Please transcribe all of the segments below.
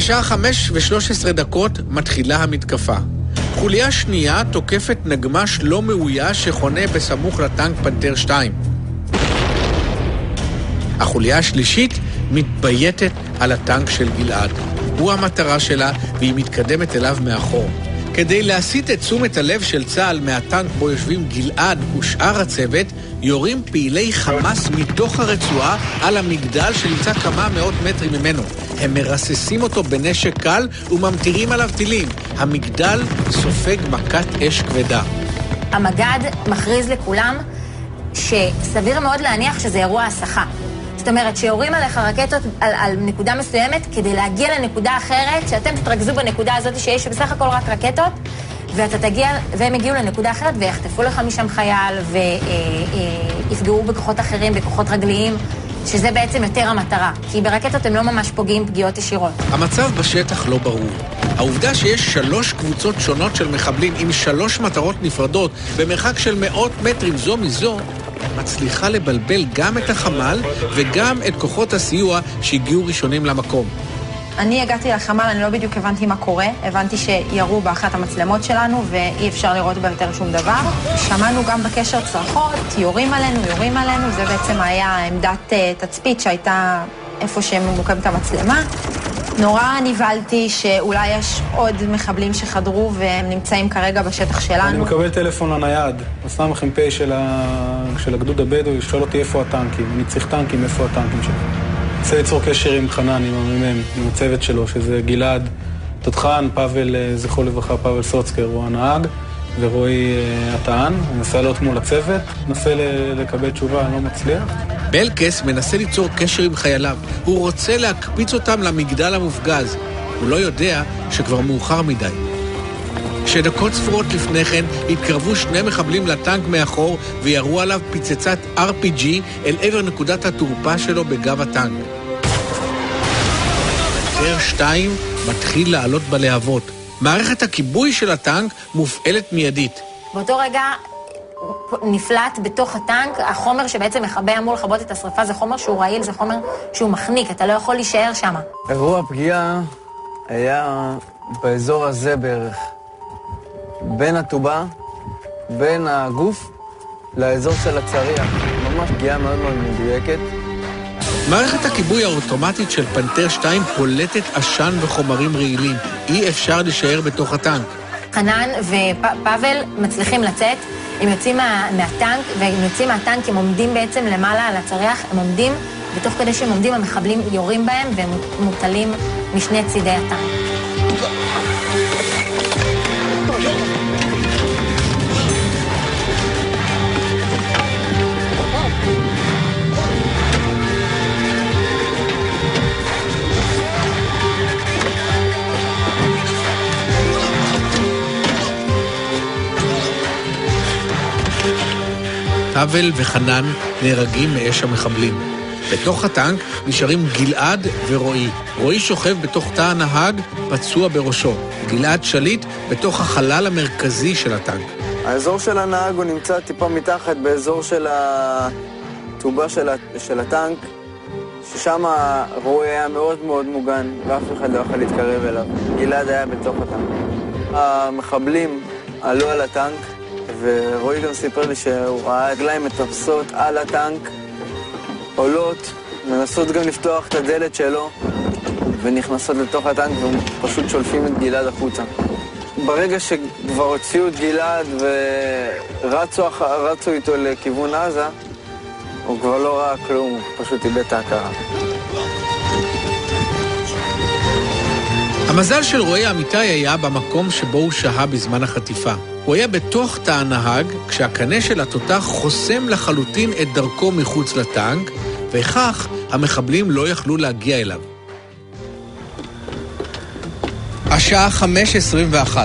בשעה 5:13 מתחילה המתקפה. חוליה שנייה תוקפת נגמש לא מאויש שחונה בסמוך לטנק פנתר 2. החוליה השלישית מתבייתת על הטנק של גלעד. הוא המטרה שלה והיא מתקדמת אליו מאחור. כדי להסיט את תשומת הלב של צה"ל מהטנק בו יושבים גלעד ושאר הצוות, יורים פעילי חמאס מתוך הרצועה על המגדל שנמצא כמה מאות מטרים ממנו. הם מרססים אותו בנשק קל וממטירים עליו טילים. המגדל סופג מכת אש כבדה. המגד מכריז לכולם שסביר מאוד להניח שזה אירוע הסחה. זאת אומרת, שיורים עליך רקטות על נקודה מסוימת כדי להגיע לנקודה אחרת, שאתם תתרכזו בנקודה הזאת שיש בסך הכל רק רקטות, והם יגיעו לנקודה אחרת ויחטפו לך משם חייל ויפגעו בכוחות אחרים, בכוחות רגליים, שזה בעצם יותר המטרה, כי ברקטות הם לא ממש פוגעים פגיעות ישירות. המצב בשטח לא ברור. העובדה שיש 3 קבוצות שונות של מחבלים עם 3 מטרות נפרדות במרחק של מאות מטרים זו מזו, מצליחה לבלבל גם את החמ"ל וגם את כוחות הסיוע שהגיעו ראשונים למקום. אני הגעתי לחמ"ל, אני לא בדיוק הבנתי מה קורה. הבנתי שירו באחת המצלמות שלנו ואי אפשר לראות בה יותר שום דבר. שמענו גם בקשר צרחות, יורים עלינו. זה בעצם היה עמדת תצפית שהייתה איפה שממוקמת המצלמה. נורא ניבלתי שאולי יש עוד מחבלים שחדרו והם נמצאים כרגע בשטח שלנו. אני מקבל טלפון לנייד, הסתם החמפי של הגדוד הבדואי, שואל אותי איפה הטנקים. אני צריך טנקים, איפה הטנקים שלו. רוצה ליצור קשר עם חנן, עם המ"מ, עם הצוות שלו, שזה גלעד תותחן, פאבל, זכרו לברכה, פאבל סוצקר, הוא הנהג, ורועי הטען. הוא מנסה לעלות מול הצוות, מנסה לקבל תשובה, אני לא מצליח. בלקס מנסה ליצור קשר עם חייליו. הוא רוצה להקפיץ אותם למגדל המופגז. הוא לא יודע שכבר מאוחר מדי. שדקות ספורות לפני כן התקרבו 2 מחבלים לטנק מאחור וירו עליו פצצת RPG אל עבר נקודת התורפה שלו בגב הטנק. פנתר 2 מתחיל לעלות בלהבות. מערכת הכיבוי של הטנק מופעלת מיידית. באותו רגע נפלט בתוך הטנק, החומר שבעצם אמור לכבות את השריפה זה חומר שהוא רעיל, זה חומר שהוא מחניק, אתה לא יכול להישאר שם. אירוע פגיעה היה באזור הזה בערך. בין הטובה, בין הגוף, לאזור של הצריח. ממש פגיעה מאוד מאוד מדויקת. מערכת הכיבוי האוטומטית של פנתר 2 פולטת עשן וחומרים רעילים. אי אפשר להישאר בתוך הטנק. חנן ופאבל מצליחים לצאת, הם יוצאים מהטנק, והם יוצאים מהטנק, הם עומדים בעצם למעלה על הצריח, הם עומדים, ותוך כדי שהם עומדים, המחבלים יורים בהם, והם מוטלים משני צידי הטנק. פאבל וחנן נהרגים מאש המחבלים. בתוך הטנק נשארים גלעד ורועי. רועי שוכב בתוך תא הנהג, פצוע בראשו. גלעד שליט בתוך החלל המרכזי של הטנק. האזור של הנהג הוא נמצא טיפה מתחת באזור של הטובה של הטנק, ששם רועי היה מאוד מאוד מוגן, ואף אחד לא יכול להתקרב אליו. גלעד היה בתוך הטנק. המחבלים עלו על הטנק, ורועי גם סיפר לי שהוא ראה רגליים מטפסות על הטנק, עולות, מנסות גם לפתוח את הדלת שלו, ונכנסות לתוך הטנק ופשוט שולפים את גלעד החוצה. ברגע שכבר הוציאו את גלעד ורצו איתו לכיוון עזה, הוא כבר לא ראה כלום, הוא פשוט איבד את ההכרה. המזל של רועי אמיתי היה במקום שבו הוא שהה בזמן החטיפה. הוא היה בתוך תא הנהג, כשהקנה של התותח חוסם לחלוטין את דרכו מחוץ לטנק, וכך המחבלים לא יכלו להגיע אליו. השעה 5:21.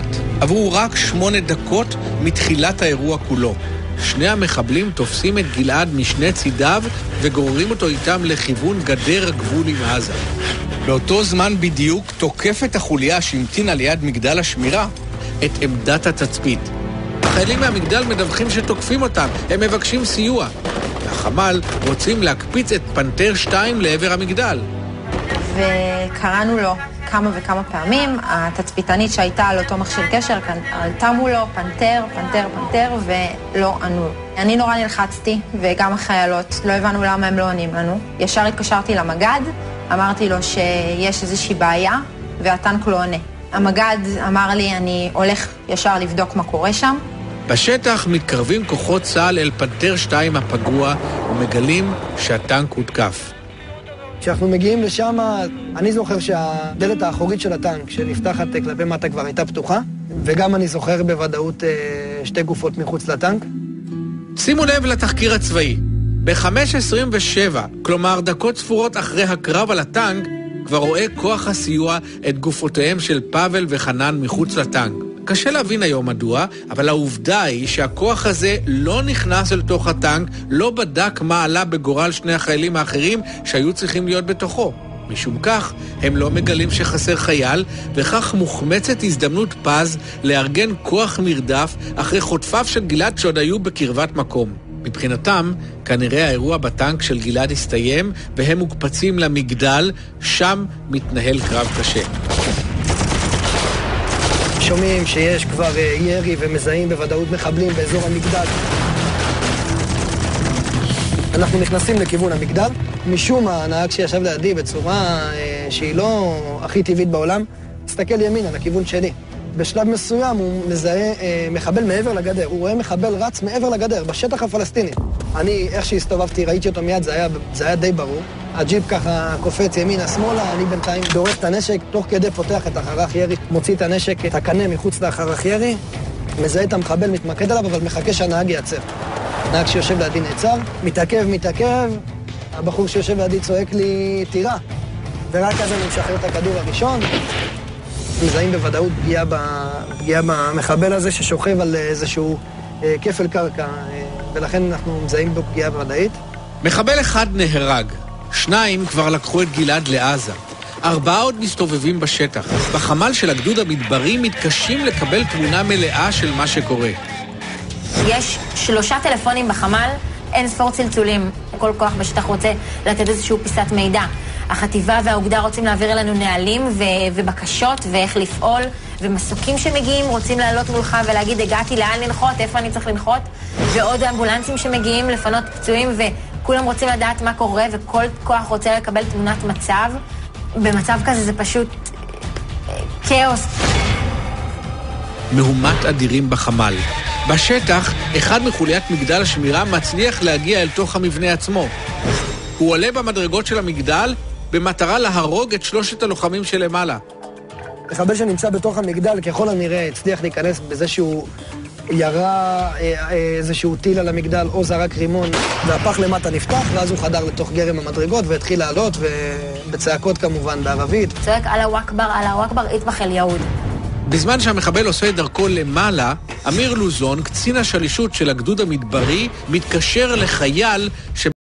עברו רק 8 דקות מתחילת האירוע כולו. 2 המחבלים תופסים את גלעד משני צידיו וגוררים אותו איתם לכיוון גדר הגבול עם עזה. באותו זמן בדיוק תוקפת החוליה שהמתינה ליד מגדל השמירה את עמדת התצפית. החיילים מהמגדל מדווחים שתוקפים אותם, הם מבקשים סיוע. והחמ"ל רוצים להקפיץ את פנתר 2 לעבר המגדל. וקראנו לו, כמה וכמה פעמים. התצפיתנית שהייתה על אותו מכשיר קשר, עלתה מולו, פנטר, ולא ענו. אני נורא נלחצתי, וגם החיילות, לא הבנו למה הם לא עונים לנו. ישר התקשרתי למגד, אמרתי לו שיש איזושהי בעיה, והטנק לא עונה. המגד אמר לי, אני הולך ישר לבדוק מה קורה שם. בשטח מתקרבים כוחות צה"ל אל פנתר 2 הפגוע ומגלים שהטנק הותקף. כשאנחנו מגיעים לשם, אני זוכר שהדלת האחורית של הטנק שנפתחת כלפי מטה כבר הייתה פתוחה, וגם אני זוכר בוודאות 2 גופות מחוץ לטנק. שימו לב לתחקיר הצבאי. ב-5:27, כלומר דקות ספורות אחרי הקרב על הטנק, כבר רואה כוח הסיוע את גופותיהם של פאבל וחנן מחוץ לטנק. קשה להבין היום מדוע, אבל העובדה היא שהכוח הזה לא נכנס אל תוך הטנק, לא בדק מה עלה בגורל שני החיילים האחרים שהיו צריכים להיות בתוכו. משום כך, הם לא מגלים שחסר חייל, וכך מוחמצת הזדמנות פז לארגן כוח מרדף אחרי חוטפיו של גלעד שעוד היו בקרבת מקום. מבחינתם, כנראה האירוע בטנק של גלעד הסתיים, והם מוקפצים למגדל, שם מתנהל קרב קשה. שומעים שיש כבר ירי ומזהים בוודאות מחבלים באזור המגדל. אנחנו נכנסים לכיוון המגדל. משום מה, הנהג שישב לידי בצורה שהיא לא הכי טבעית בעולם, הסתכל ימינה לכיוון שלי. בשלב מסוים הוא מזהה מחבל מעבר לגדר. הוא רואה מחבל רץ מעבר לגדר, בשטח הפלסטיני. אני, איך שהסתובבתי, ראיתי אותו מיד, זה היה די ברור. הג'יפ ככה קופץ ימינה שמאלה, אני בינתיים דורך את הנשק, תוך כדי פותח את החרך ירי, מוציא את הנשק, את הקנה מחוץ לחרך ירי, מזהה את המחבל, מתמקד עליו, אבל מחכה שהנהג יעצר. נהג שיושב לידי נעצר, מתעכב, הבחור שיושב לידי צועק לי טירה, ורק אז אני משחרר את הכדור הראשון. מזהים בוודאות פגיעה במחבל הזה ששוכב על איזשהו כפל קרקע, ולכן אנחנו מזהים בו פגיעה ודאית. מחבל אחד נהרג, 2 כבר לקחו את גלעד לעזה. 4 עוד מסתובבים בשטח. בחמ"ל של הגדוד המדברי מתקשים לקבל תמונה מלאה של מה שקורה. יש 3 טלפונים בחמ"ל, אין ספור צלצולים. כל כוח בשטח רוצה לתת איזשהו פיסת מידע. החטיבה והאוגדה רוצים להעביר אלינו נהלים ובקשות ואיך לפעול, ומסוקים שמגיעים רוצים לעלות מולך ולהגיד, הגעתי לאן לנחות, איפה אני צריך לנחות, ועוד אמבולנסים שמגיעים לפנות פצועים, וכולם רוצים לדעת מה קורה, וכל כוח רוצה לקבל תמונת מצב. במצב כזה זה פשוט כאוס. מהומת אדירים בחמ"ל. בשטח, אחד מחוליית מגדל השמירה מצליח להגיע אל תוך המבנה עצמו. הוא עולה במדרגות של המגדל במטרה להרוג את 3 הלוחמים שלמעלה. מחבל שנמצא בתוך המגדל ככל הנראה הצליח להיכנס בזה שהוא ירה איזשהו טיל על המגדל או זרק רימון, והפח למטה נפתח, ואז הוא חדר לתוך גרם המדרגות והתחיל לעלות, ובצעקות כמובן בערבית. צועק אללהו אכבר, איטבח אל יהוד. בזמן שהמחבל עושה את דרכו למעלה, אמיר לוזון, קצין השלישות של הגדוד המדברי, מתקשר לחייל